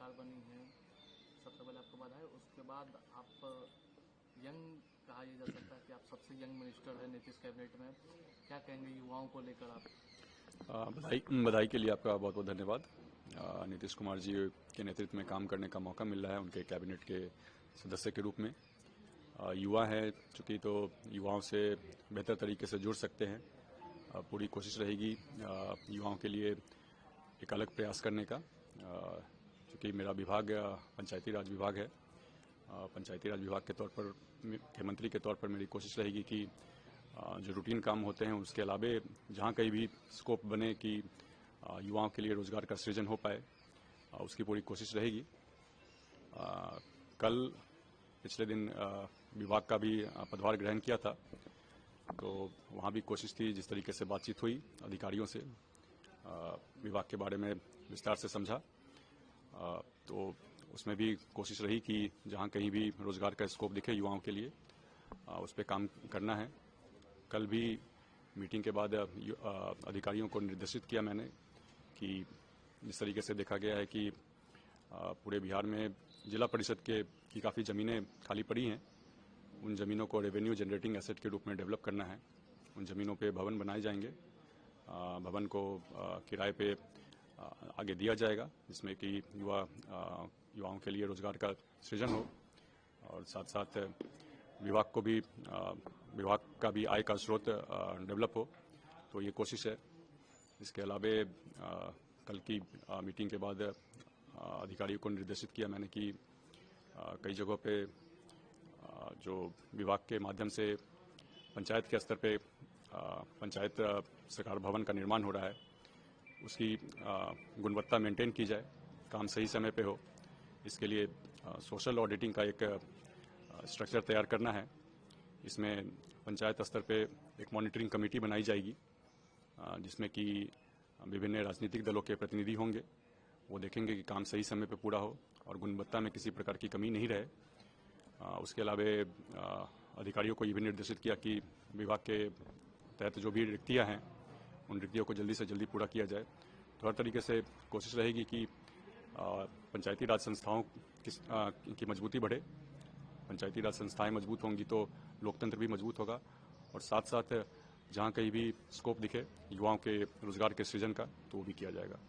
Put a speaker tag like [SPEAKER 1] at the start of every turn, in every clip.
[SPEAKER 1] सरकार बनी है, सबसे पहले आपको बधाई। उसके बाद आप यंग कहा जा सकता है कि आप सबसे यंग मिनिस्टर है नीतीश कैबिनेट में, क्या कहेंगे युवाओं को लेकर आप?
[SPEAKER 2] बधाई के लिए आपका बहुत बहुत धन्यवाद। नीतीश कुमार जी के नेतृत्व में काम करने का मौका मिल रहा है उनके कैबिनेट के सदस्य के रूप में। युवा है चूँकि, तो युवाओं से बेहतर तरीके से जुड़ सकते हैं। पूरी कोशिश रहेगी युवाओं के लिए एक अलग प्रयास करने का। चूँकि मेरा विभाग पंचायती राज विभाग है, पंचायती राज विभाग के मंत्री के तौर पर मेरी कोशिश रहेगी कि जो रूटीन काम होते हैं उसके अलावे जहाँ कहीं भी स्कोप बने कि युवाओं के लिए रोजगार का सृजन हो पाए, उसकी पूरी कोशिश रहेगी। कल पिछले दिन विभाग का भी पदभार ग्रहण किया था, तो वहाँ भी कोशिश थी, जिस तरीके से बातचीत हुई अधिकारियों से, विभाग के बारे में विस्तार से समझा, तो उसमें भी कोशिश रही कि जहाँ कहीं भी रोजगार का स्कोप दिखे युवाओं के लिए उस पर काम करना है। कल भी मीटिंग के बाद अधिकारियों को निर्देशित किया मैंने कि जिस तरीके से देखा गया है कि पूरे बिहार में जिला परिषद की काफ़ी ज़मीनें खाली पड़ी हैं, उन ज़मीनों को रेवेन्यू जनरेटिंग एसेट के रूप में डेवलप करना है। उन ज़मीनों पे भवन बनाए जाएंगे, भवन को किराए पे आगे दिया जाएगा, जिसमें कि युवाओं के लिए रोजगार का सृजन हो और साथ साथ विभाग का भी आय का स्रोत डेवलप हो। तो ये कोशिश है। इसके अलावे कल की मीटिंग के बाद अधिकारियों को निर्देशित किया मैंने कि कई जगहों पे जो विभाग के माध्यम से पंचायत के स्तर पे पंचायत सरकार भवन का निर्माण हो रहा है, उसकी गुणवत्ता मेंटेन की जाए, काम सही समय पे हो। इसके लिए सोशल ऑडिटिंग का एक स्ट्रक्चर तैयार करना है। इसमें पंचायत स्तर पे एक मॉनिटरिंग कमेटी बनाई जाएगी, जिसमें कि विभिन्न राजनीतिक दलों के प्रतिनिधि होंगे। वो देखेंगे कि काम सही समय पे पूरा हो और गुणवत्ता में किसी प्रकार की कमी नहीं रहे। उसके अलावे अधिकारियों को ये भी निर्देशित किया कि विभाग के तहत जो भी रिक्तियां हैं, उन रिक्तियों को जल्दी से जल्दी पूरा किया जाए। तो हर तरीके से कोशिश रहेगी कि पंचायती राज संस्थाओं की मजबूती बढ़े। पंचायती राज संस्थाएं मजबूत होंगी तो लोकतंत्र भी मजबूत होगा, और साथ साथ जहां कहीं भी स्कोप दिखे युवाओं के रोजगार के सृजन का, तो वो भी किया जाएगा।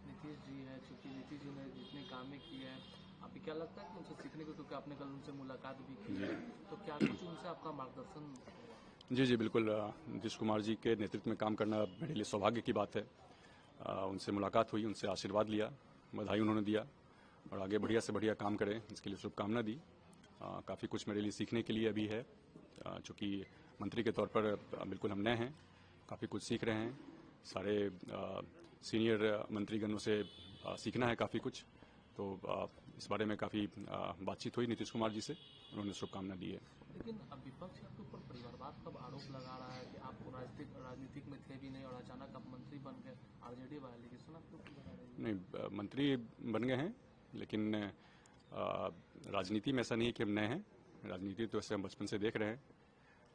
[SPEAKER 1] नीतीश जी है, चूंकि नीतीश जी ने जितने काम किए हैं, आपको क्या लगता है कि उनसे सीखने को, क्योंकि आपने कल उनसे मुलाकात भी की है, तो क्या कुछ उनसे आपका मार्गदर्शन हुआ?
[SPEAKER 2] जी बिल्कुल। नीतीश कुमार जी के नेतृत्व में काम करना मेरे लिए सौभाग्य की बात है। उनसे मुलाकात हुई, उनसे आशीर्वाद लिया, बधाई उन्होंने दिया, और आगे बढ़िया से बढ़िया काम करें इसके लिए शुभकामना दी। काफ़ी कुछ मेरे लिए सीखने के लिए अभी है, चूँकि मंत्री के तौर पर बिल्कुल हम नए हैं, काफ़ी कुछ सीख रहे हैं। सारे सीनियर मंत्रीगणों से सीखना है काफ़ी कुछ। तो इस बारे में काफ़ी बातचीत हुई नीतीश कुमार जी से, उन्होंने शुभकामना दी है।
[SPEAKER 1] लेकिन अब विपक्ष आपके ऊपर परिवारवाद का आरोप लगा रहा है कि आप राजनीतिक में थे भी नहीं और अचानक आप मंत्री बन गए, आरजेडी वाले एलिगेशन आपके ऊपर लगा रही है।
[SPEAKER 2] नहीं, मंत्री बन गए हैं, लेकिन राजनीति में ऐसा नहीं कि हम नए हैं। राजनीति तो ऐसे हम बचपन से देख रहे हैं,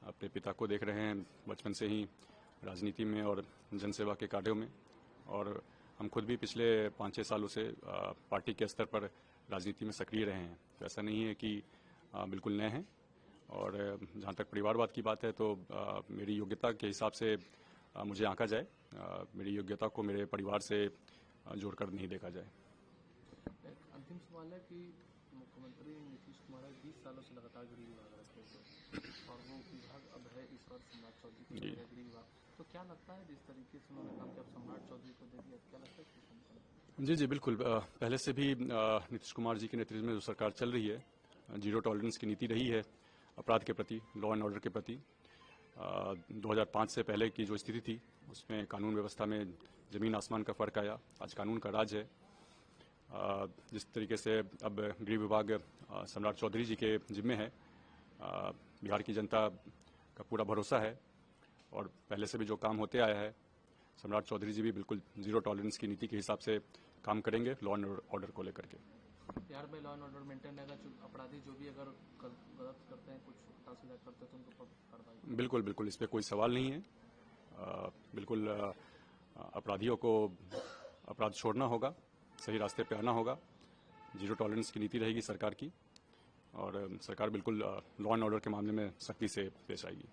[SPEAKER 2] अपने पिता को देख रहे हैं बचपन से ही राजनीति में और जनसेवा के कार्यों में, और हम खुद भी पिछले 5-6 सालों से पार्टी के स्तर पर राजनीति में सक्रिय रहे हैं। तो ऐसा नहीं है कि बिल्कुल नए हैं। और जहाँ तक परिवारवाद की बात है, तो मेरी योग्यता के हिसाब से मुझे आंका जाए, मेरी योग्यता को मेरे परिवार से जोड़कर नहीं देखा जाए।
[SPEAKER 1] एक अंतिम सवाल है कि मुख्यमंत्री नीतीश कुमार 20 सालों से लगातार गृह विभाग रखे थे, और वो विभाग अब है इस वर्ष सम्राट चौधरी को गृह विभाग। तो क्या लगता है जिस तरीके से उन्होंने काम किया, सम्राट चौधरी को दे दिया, क्या लगता है?
[SPEAKER 2] जी बिल्कुल। पहले से भी नीतीश कुमार जी के नेतृत्व में जो सरकार चल रही है, जीरो टॉलरेंस की नीति रही है अपराध के प्रति, लॉ एंड ऑर्डर के प्रति। 2005 से पहले की जो स्थिति थी, उसमें कानून व्यवस्था में जमीन आसमान का फर्क आया। आज कानून का राज है। जिस तरीके से अब गृह विभाग सम्राट चौधरी जी के जिम्मे है, बिहार की जनता का पूरा भरोसा है, और पहले से भी जो काम होते आया है, सम्राट चौधरी जी भी बिल्कुल जीरो टॉलरेंस की नीति के हिसाब से काम करेंगे लॉ एंड ऑर्डर को लेकर के।
[SPEAKER 1] बिहार में लॉ एंड ऑर्डर मेंटेन रहेगा, अपराधी जो भी अगर गलत करते हैं, कुछ उल्टा सीधा करते हैं, तो उनको कार्रवाई?
[SPEAKER 2] बिल्कुल, इस पर कोई सवाल नहीं है। बिल्कुल अपराधियों को अपराध छोड़ना होगा, सही रास्ते पे आना होगा, जीरो टॉलरेंस की नीति रहेगी सरकार की और सरकार बिल्कुल लॉ एंड ऑर्डर के मामले में सख्ती से पेश आएगी।